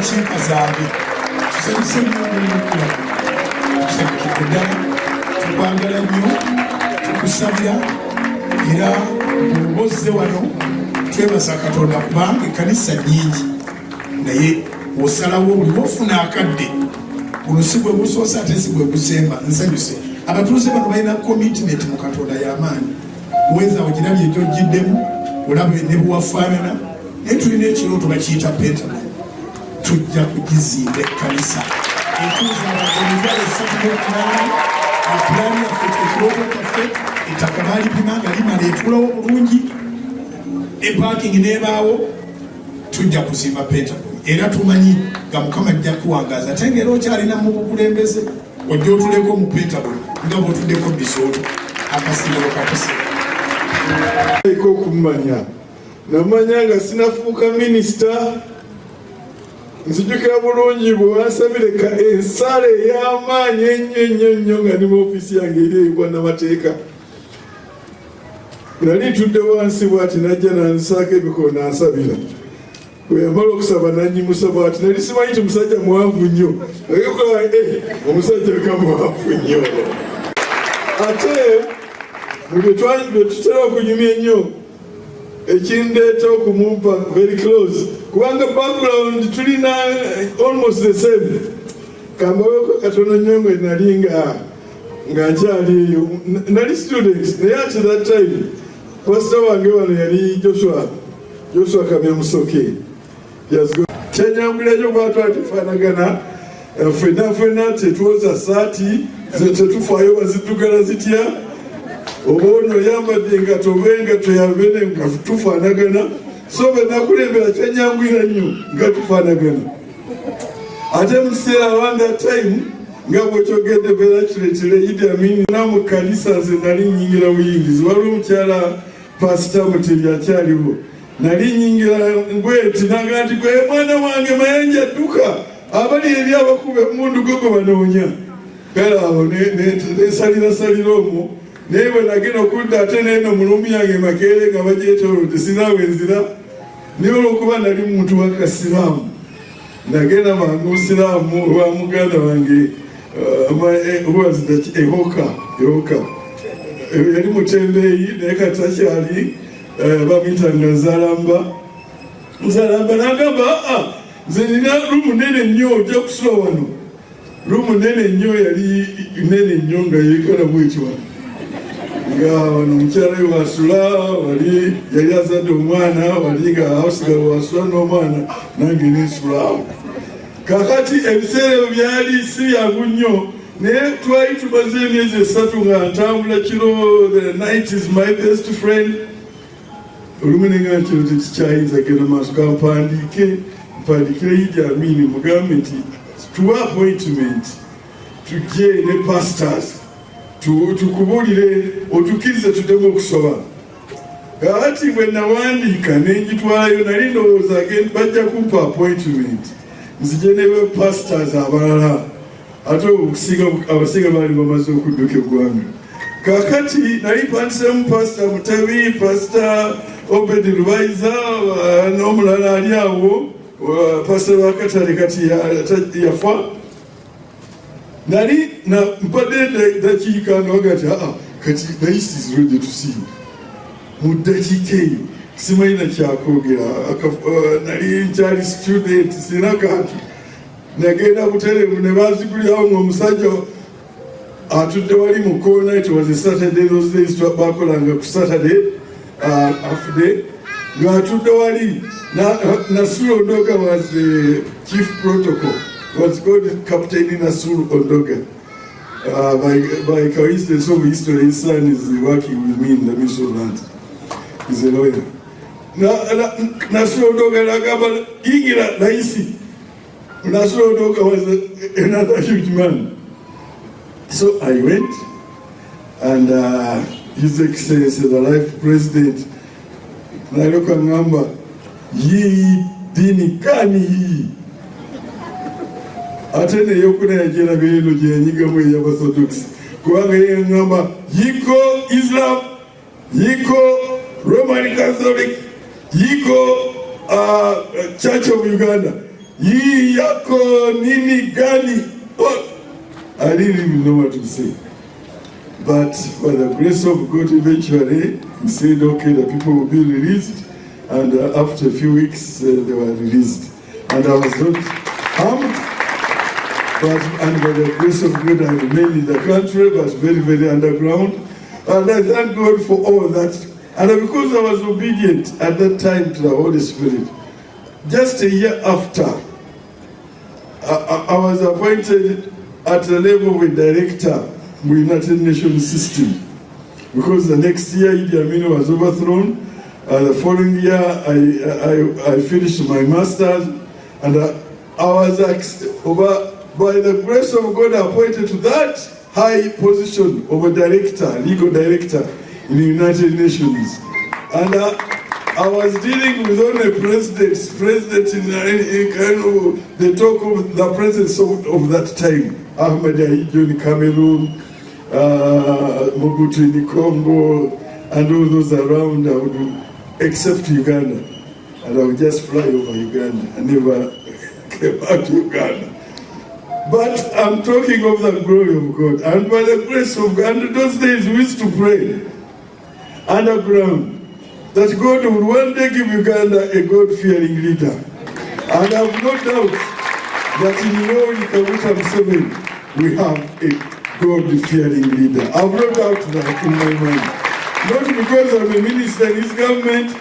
enkiiko zaabwe tusanyuse nnyo tusanyukidde ddala tukwagala nnyo tukusabira era bozze wano twebaza Katonda kubanga ekkanisa nnyingi naye osalawo buli wofuna akadde olusi bwe busoose ate si bwe busemba nsanyuse abatuuze bano balina commitment mu Katonda y'amaanyi weza ogirabye gy'ogiddemu olabe ne buwafaanana naye tulina ekirooto bakiyita Pentagon tujja kugizimba ekkanisa entuuza emitwalo 38 epulaani yaffe ekirooto kyaffe ettaka baalipima nga limala etuulawo bulungi eparking n'ebaawo tujja kuzimba Pentagon era tumanyi nga Mukama ajja kuwangaaza ate ng'era okyalina mu bukulembeze ojja otuleko mu Pentagon nga bw'otuddeko Bisooto akasimiro katusira eko okumanya namanya nga sinafuuka minisita nzijukira bulungi bwe wansabire ensala ey'amaanyi ennyo nga ndi mu ofiisi yange eri ey'obwannamateeka nali ntudde wansi bw'ati najja nansaako ebikono nansabira bwe yamala okusaba nanyimusa bw'ati nali simanyi nti musajja muwanvu nnyo agekola omusajja ka muwanvu nnyo ate bwe tutera okunyumya ennyo ekindeeta okumumpa very close kubanga background tulina almost the same kambaweko katono nnyo nga nali nga nkyali eyo nali student naye at that time pastor wange wano yali Joshua Kamyamusoke kyenyambula ekyo bwatwa tufaanagana ffenna tetwoza saati tetufaayo baziddugala zitya oba ono oyambadde engato oba engato yabene nga tufaanagana so bwe nakulembera kyenyambwira nnyo nga tufaanagana ate mu kiseera around that time nga bwekyogedde verakiretire Idi Amin na mu kanisa nze nali nnyingira buyingizi waliwo omukyala pasita Muteri akyaliwo nali nnyingira bweti naga nti gwe mwana wange mayanja dduka abali eri abakuba emundu gwe banoonya kale awo nesalirasalira omwo naye bwe nagenda okudda ate neeno mulumbi yange Makerere nga bagyetoolodde sinaawe enzira naye olwokuba nali muntu wakasiraamu nagenda mangu musiraamu wa muganda wange ehoka yali mutembeeyi naye kati takyali bamuyitanga nzalamba nagamba nze nina rumu nene nnyo ojja kusula wano rumu nene nnyo yali nene nnyo nga yeekala bweki wano nga wano omukyala we wasula wali yali azadde omwana wali nga asigala wasula n'omwana nange nensulawo kakati ebiseera ebyo byali si byangu nnyo naye twali tumaze emyezi 3 nga ntambula kiro the night is my best friend olumu nenga kino tekikyayinza genda maaso mpandikire Idi Amin mugambe nti tuwa appointment tujje ne pastors tukubulire otukirize tuddemu okusoba kakati bwe nawandiika nenjitwalayo nali ndowooza bajja kumpa appointment nzije ne pastors abalala ate abasinga baali bamaze okudduka eggwanga kakati nali mpandisemu pastor Mutabi pastor Obedi Lubaiza n'omulala ali awo pastor wakatale kati yafa nali mpadde dakiika nogati kati this is ready to see mu dakiika eyo simanyi nakyakwogera nali nkyali student sina kantu nagenda buteremu ne bazigulirawo ng'omusajja atudde wali mu koona. It was a Saturday, those days bakolanga ku Saturday half day ng'atudde wali Nasuru Ondoga was the chief protocol, was called Captain Nasuru Ondoga. By coincidence of history, his son is working with me in the Miso land. He's a lawyer. Nasuru Ondoga nagamba ingira raisi. Nasuru Ondoga was another huge man. So I went, and His Excellency, the life president, Naloka Ngamba, yi dini kani hii. Atene yokuna ya jena velo jenyiga mwe ya Orthodox. Kuwanga ya Ngamba, yiko Islam, yiko Roman Catholic, yiko Church of Uganda. hii yako nini gani? What? I didn't even know what to say. But by the grace of God, eventually, he said, okay, the people will be released. And after a few weeks, they were released. And I was not harmed. And by the grace of God, I remained in the country, but very, very underground. And I thank God for all that. And because I was obedient at that time to the Holy Spirit, just a year after, I was appointed at the level of director with United Nations system. Because the next year, Idi Amin was overthrown. The following year, I finished my master's, and I was by the grace of God appointed to that high position of a director, legal director in the United Nations. And I was dealing with only presidents in the talk of the presidents of that time. Ahmed Ahidjo in Cameroon, Mobutu in Congo, and all those around, I would, except Uganda. And I would just fly over Uganda. I never came out to Uganda. But I'm talking of the glory of God. And by the grace of God, and those days we used to pray underground that God would one day give Uganda a God-fearing leader. And I have no doubt that in Yoweri Kaguta Museveni we have a God-fearing leader. I have no doubt that in my mind. Not because I'm a minister in his government,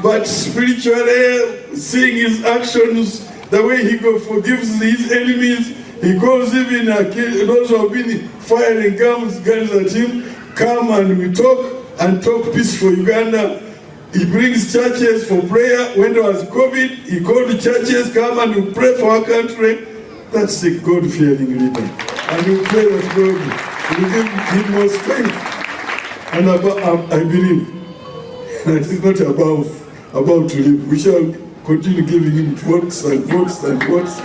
but spiritually, seeing his actions, the way he forgives his enemies. He calls even those who have been firing guns at him, come and we talk peace for Uganda. He brings churches for prayer. When there was COVID, he called the churches, come and we pray for our country. That's a God-fearing leader. And we pray that God will give him more strength. And I believe that it's not about to live. We shall continue giving him votes and votes and votes.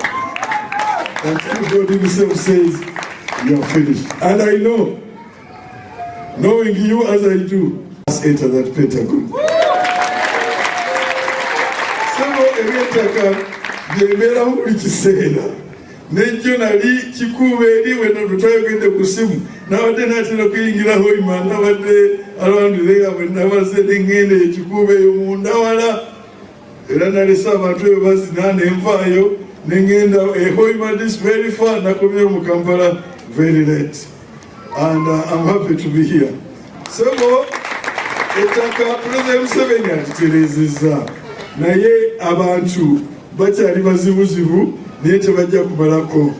Until God himself says, you are finished. And I know, knowing you as I do, let's enter that Pentagon. So, eby'ettaka by'ebeeramu buli kiseera. Nejjo nali kikuube eri wena tutayogedde ku ssimu. Nabadde naatera okuyingira Hoima, nabadde around there bwe nabaze ne ŋŋenda ekikuube eyo munda wala. Era nalese abantu eyo bazina ne nvaayo. Nengenda Hoima this very far, nakomye mu Kampala very late. And I'm happy to be here. So, ettaka President Museveni atitereezezza. Naye abantu bakyali bazibuzibu naye tebajja kumalako.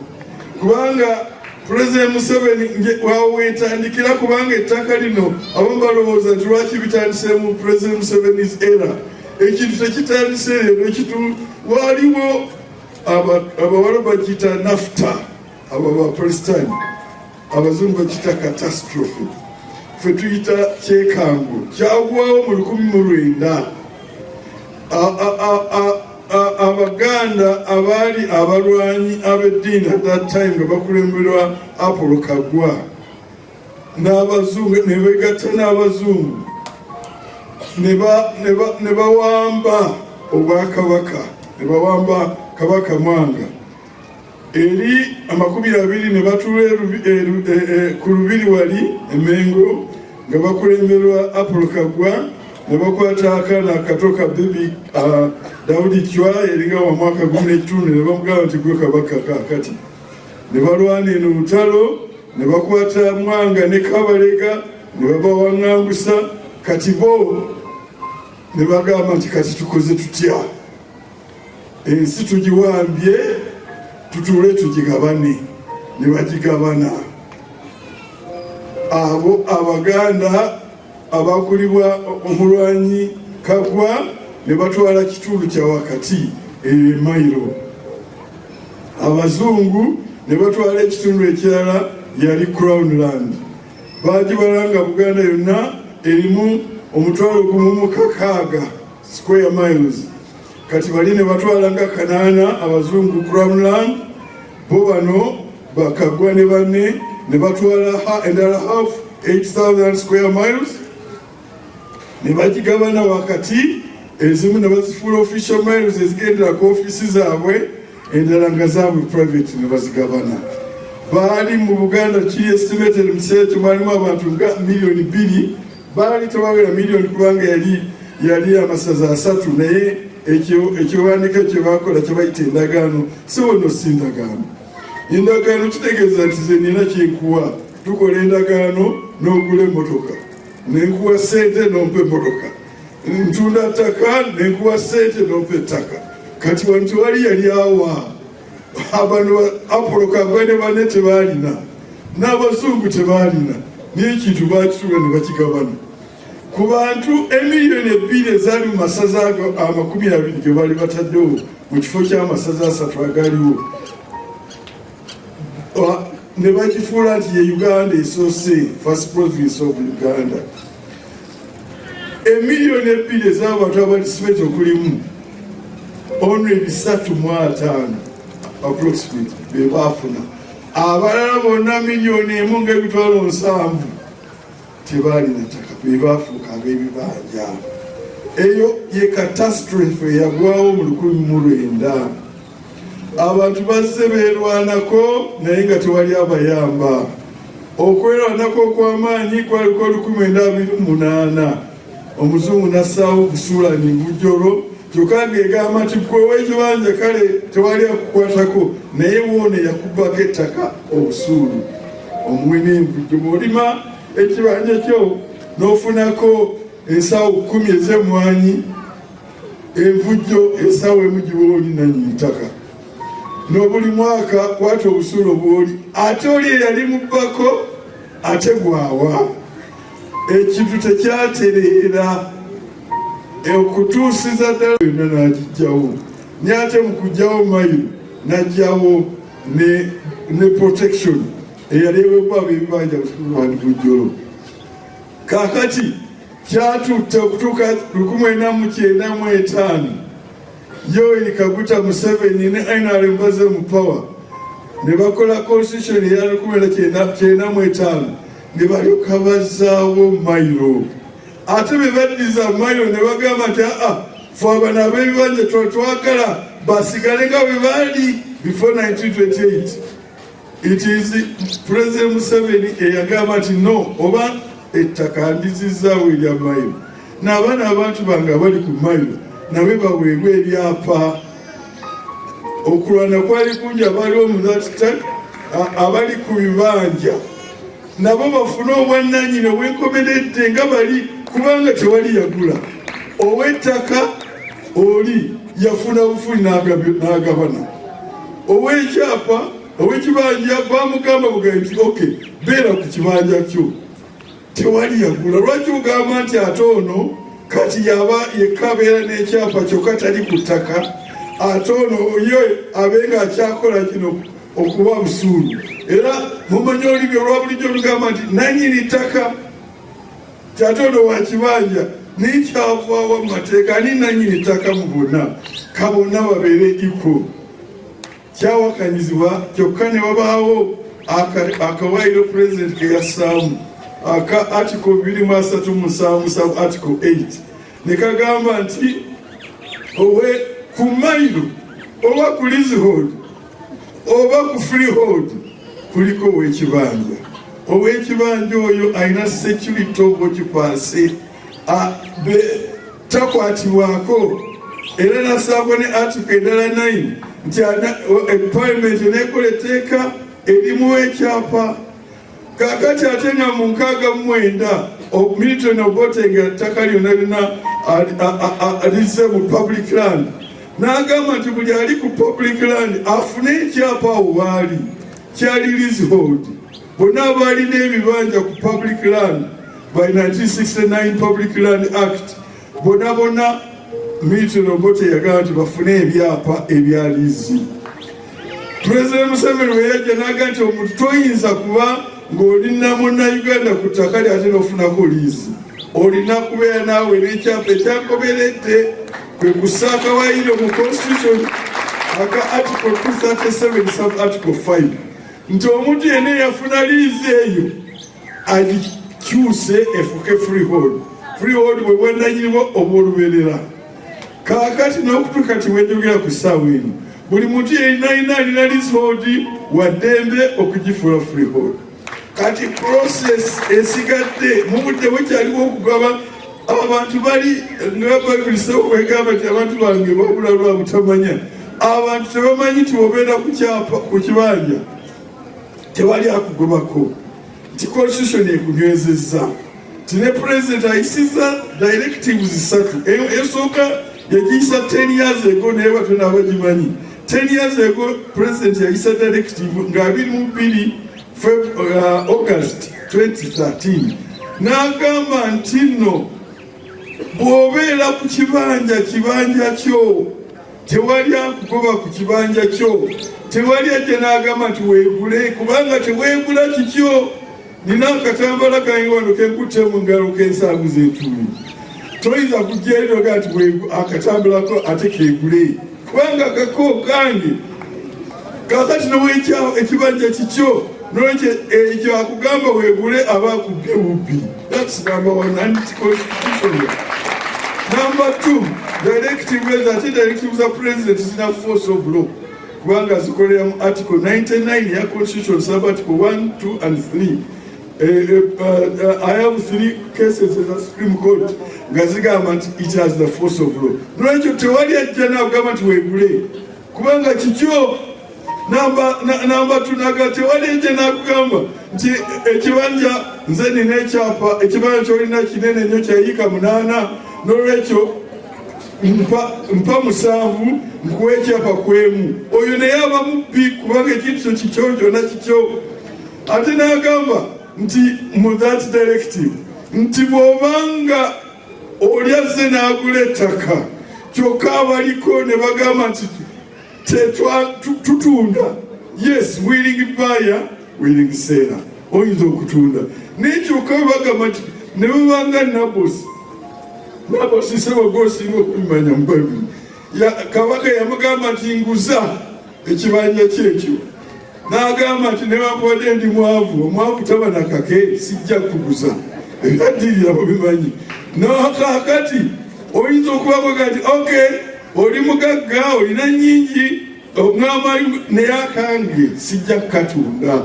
Kubanga President Museveni wawetandikira kubanga ettaka lino abamu balowooza nti lwaki bitandiseemu President Museveni's era. Ekintu tekitandise leero ekitu waliwo abawala bakita NAFTA, aba Palestine, abazungu bakita catastrophe. Ffe tuyita kyekango. Kyagwawo mu 1900. Abaganda abaali abalwanyi ab'eddiini at that time nga bakulemberwa Apollo Kaggwa n'abazungu ne begatta n'abazungu ne bawamba obwakabaka, ne bawamba Kabaka Mwanga. Eri 20 ne batula ku lubiri wali Emengo nga bakulemberwa Apollo Kaggwa ne bakwata akaana akato ka bibi Daudi Chwa eringa wa mwaka 13 ne bamugamba nti gwe kabaka kakati. Ne balwana eno lutalo ne bakwata Mwanga ne Kabalega ne babawaŋŋangusa kati bo ne bagamba nti kati tukoze tutya. Ensi tugiwambye tutuule tugigabane. Ne bagigabana. Abo Abaganda abakulibwa omulwanyi Kaggwa ne batwala kitundu kya wakati Mayiro. Abazungu ne batwala ekitundu ekirala yali Crown Land. Bagibalanga Buganda yonna erimu 1,600 square miles. Kati bali ne batwala nga 8 abazungu Crown Land, bo bano Kaggwa ne banne ne batwala 8,000 square miles. Ne bagigabana wakati, ezimu ne bazifuula official miles ezigendera ku ofisi zaabwe, endala nga zaabwe private ne bazigabana. Baali mu Buganda kiri estimated mu kiseera ekyo mwalimu abantu nga miliyoni 2, baali tebawera miliyoni kubanga yali amasaza 3, naye ekiwandiiko kye bakola kye bayita endagaano si wono si ndagaano. Endagaano kitegeeza nti ze nina kyenkuwa, tukola endagaano n'ogula emmotoka, nenkuwa ssente n'ompa emmotoka, ntunda ttaka nenkuwa ssente n'ompa ettaka. Kati wano tewali yali awa, abantu Apollo Kagwe ne banne tebaalina, n'abazungu tebaalina, n'ekintu baakituula ne bakigabana. Ku bantu emiliyoni 2 ezaali mu masaza ago 20 ge baali bataddewo mu kifo ky'amasaza 3 agaliwo, ne bakifuula nti ye Uganda esoose, first province of Uganda. Emiliyoni 2 ez'abantu abatisipeti okulimu 305 approximately be baafuna. Abalala bonna miliyoni 1 ng'emitwalo 7 tebaalina ttaka, be baafuuka ab'ebibanja. Eyo ye catastrophe yagwawo mu 1900. Abantu bazze beerwanako naye nga tewali abayamba. Okwerwanako okw'amaanyi kwaliko 1928. Omuzungu n'assaawo Busuulani Bujjolo, kyokka ng'egamba nti ggwe ow'ekibanja kale tewali akukwatako, naye woone yakubako ettaka obusuulu. Omuwe n'envujjo bw'olima ekibanja kyo n'ofunako ensawo 10 ez'emmwanyi, envujjo ensawo emu giba oli nannyini ttaka. N'obuli mwaka kwata obusuulu bw'oli, ate oli eyali mubbako ate gwawa. Ekintu tekyatereera okutuusiza ddala yonna n'agijjawo. Ne ate mu kujjawo mayiro n'ajjawo ne protection eyaleebweko ab'ebibanja Bujjolo. Kaakati kyatutte okutuuka 1995, Yoweri Kaguta Museveni ne NRM baze mu power, ne bakola constitution eya 1995, ne balyoka bazzaawo mayiro. Ate be baddiza mayiro ne bagamba nti fe abano ab'ebibanja twagala basigale nga bwe baali before 1928. It is President Museveni eyagamba nti no, oba ettaka ndizizzaawo erya mayiro, n'abaana abantu bange abali ku mayiro nabe baweebwa ebyapa. Okulwana kwali kungi, abaliwo mu abali ku bibanja nabo bafune obwannannyini obwenkomeredde nga bali, kubanga tewali yagula. Ow'ettaka oli yafuna bufuli n'agabana. Ow'ekyapa, ow'ekibanja bamugamba bugaye nti okay, beera ku kibanja kyo, tewali yagula. Lwaki ugamba nti ate ono kati yaba yekka abeera n'ekyapa kyokka tali ku ttaka, ate ono yo abenga akyakola kino okuba busuulu? Era mumanyi olibyo olwa bulijjo lugamba nti nannyini ttaka kyate ono wa kibanja nikyavaawo mu mateeka, ani nannyini ttaka mu bonna, kabonna babeere equal. Kyawakanyizibwa, kyokka ne wabaawo akawaayiro pulezidenti ke yassaamu aka article 237 article 8 ne kagamba nti owe ku mayiro oba ku leasehold oba ku freehold kuliko ow'ekibanja. Ow'ekibanja oyo alina security of occupancy, takwatibwako. Era nasaabwa ne article endala 9 nti employment nekola etteeka erimu ekyapa. Kaakati ate nga mu 69 Milton Obote nga ttaka lyonna lina alizze mu public land, n'agamba nti buli ali ku public land afune ekyapa awo waali kyali leasehold. Bonna abalina ebibanja ku public land by 1969 Public Land Act, bonna Milton Obote yagamba nti bafune ebyapa ebya liizi. President Museveni we yajja n'agamba nti omuntu toyinza kuba ng'olina Munnayuganda ku ttaka lye ate n'ofunako liizi. Olina kubeera naawe n'ekyapa ekyakomeredde, kwe kusaaka waayiro mu constitution aka article 237 sub article 5 nti omuntu yenna eyafuna liizi eyo agikyuse efuke freehold. Freehold bwe bwannannyini bwo obw'olubeerera. Kaakati n'okutuuka ti wenjogera ku ssaawa eno, buli muntu yenina alina leasehold waddembe okugifuula freehold. Kati process esigadde mu budde bukyaliwo okugaba abantu bali nga Bayibuli egamba nti abantu bange babula lwa butamanya. Abantu tebamanyi nti obeera ku kibanja tewali akugobako, nti constitution ekunywezezza, nti ne president ayisizza directives 3. Esooka yagiyisa 10 years ago naye batona abagimanyi. 10 years ago president yayisa directive nga 22 August 2013 n'agamba nti nno bw'obeera ku kibanja kyo tewali akugoba ku kibanja kyo, tewali ajja n'agamba nti weegule, kubanga teweegula kikyo. Nina akatambala kange wano kenkutte mu ngalo k'ensaaguza entuuyi, toyinza kujjayo noga nti akatambalako ate keegule, kubanga kako kange. Kakati noweekyawo ekibanja kikyo nolwekyo ekyo akugamba weegule aba akugge bubbi. That's number 1 anti-constitutional. Number 2, directive ate directive za president zina force of law kubanga zikolera mu article 99 ya constitution sub article 1, 2 and 3. I have 3 cases in the Supreme Court nga zigamba nti it has the force of law. Nolwekyo tewali ajja n'agamba nti weegule kubanga kikyo. Namba 2 naga tewali ajja n'akugamba nti ekibanja nze nina ekyapa, ekibanja kyolina kinene nnyo kyayiika 8, nolwekyo mpa 7 nkuwa ekyapa kwemu. Oyo naye aba mubbi kubanga ekintu kikyo kyonna kikyo. Ate n'agamba nti mu that directive nti bw'obanga oli azze n'agula ettaka kyokka abaliko ne bagamba nti tutunda, yes, willing buyer, willing seller, oyinza okutunda. Naye kyokka bagamba nti ne babanga Nabosi sebo gosinga okumanya mu Bayibuli. Kabaka yamugamba nti nguza ekibanja kyekyo. N'agamba nti ne bankwadde ndi mwavu, omwavu taba na kake sijja kuguza. Ebaddirira mubimanyi. Kakati oyinza okubagamba nti okay, oli mugagga olina nnyingi oŋŋamba naye akange sijja kukatunda.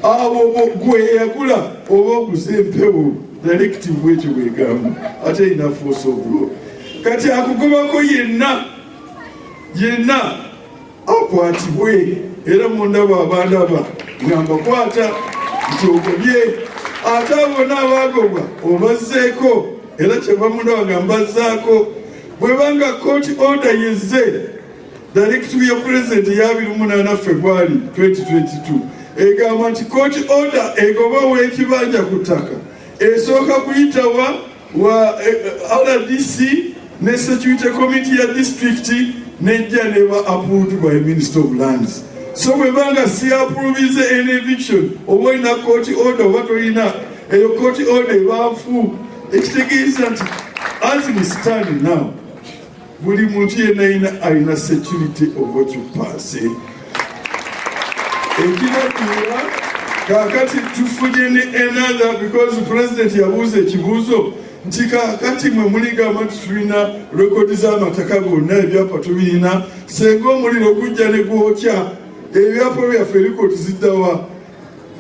Abo gwe yagula oba oguze empewo directive bwekyo bwegamba ate erina force of law. Kati akugobako yenna akwatibwe era mundaba abandaba ngamba kwata nti ogobye. Ate abona abagobwa obazzeeko era kyebamundaba nga mbazzaako. Bwebanga court order yezze directive ya president ya 28 February 2022 egamba nti court order egobawo ekibanja ku ttaka esooka kuyita wa RDC ne security committee ya district nejja neba approved by Minister of Lands. So bwebanga si approvize an eviction oba olina court order oba tolina eyo court order ebaafu ekitegeeza nti as we stand now buli muntu yenna alina security of occupancy. Ekiragirira kakati tufunye ne another because president yabuuza ekibuuzo nti kakati mwe muligamba nti tulina rekodi z'amataka gonna ebyapa tubirina senga omuliro gujja ne gwokya ebyapa byaffe erikoti ziddawa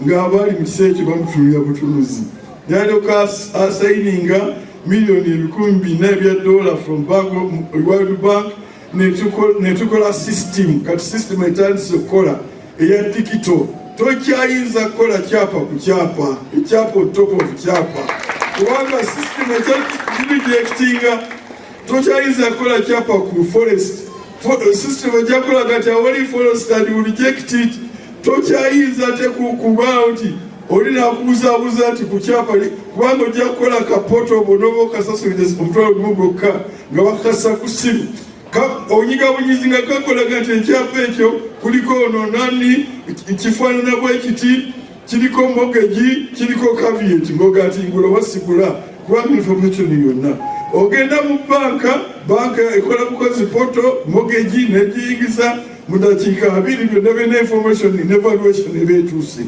ng'abaali mu kiseera ekyo bamutunulira butunuzi. Yalyoka asayininga $4,400 from World Bank netukola system. Kati system etandise okukola eya digital. Tokyayinza kukola kyapa ku kyapa, ekyapa on top of kyapa. Kubanga system ekyarejectinga tokyayinza kukola kyapa ku forest. System ejakola kati awali forest and will reject it. Tokyayinza te kubaawo nti olina akubuzabuza nti ku kyapa kubanga ojja kukola kapoto bonoba okasasulira omutwalo gumu gwokka nga bakakasa ku ssimu. Onyiga bunyizi nga kakolaga nti ekyapa ekyo kuliko ono nani kifaanana bwekiti, kiriko mogeji, kiriko caveat ngoga ati ngula wasigula kubanga information yonna. Ogenda mu banka ekola bukozi poto mogeji negiyingiza mu dakiika 2 byonna information ne evaluation ebeetuuse.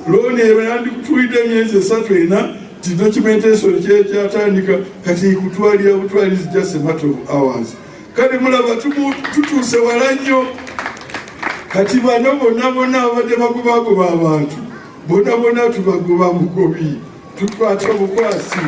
Looni yandikutuwidde emyezi 3 ena ti documentation kyatandika kati kutwalira butwalizi just a matter of hours. Kale mulaba tutuuse wala nnyo kati bano bonna abadde bagobagoba abantu bonna tubagoba mugobi tukwata bukwasi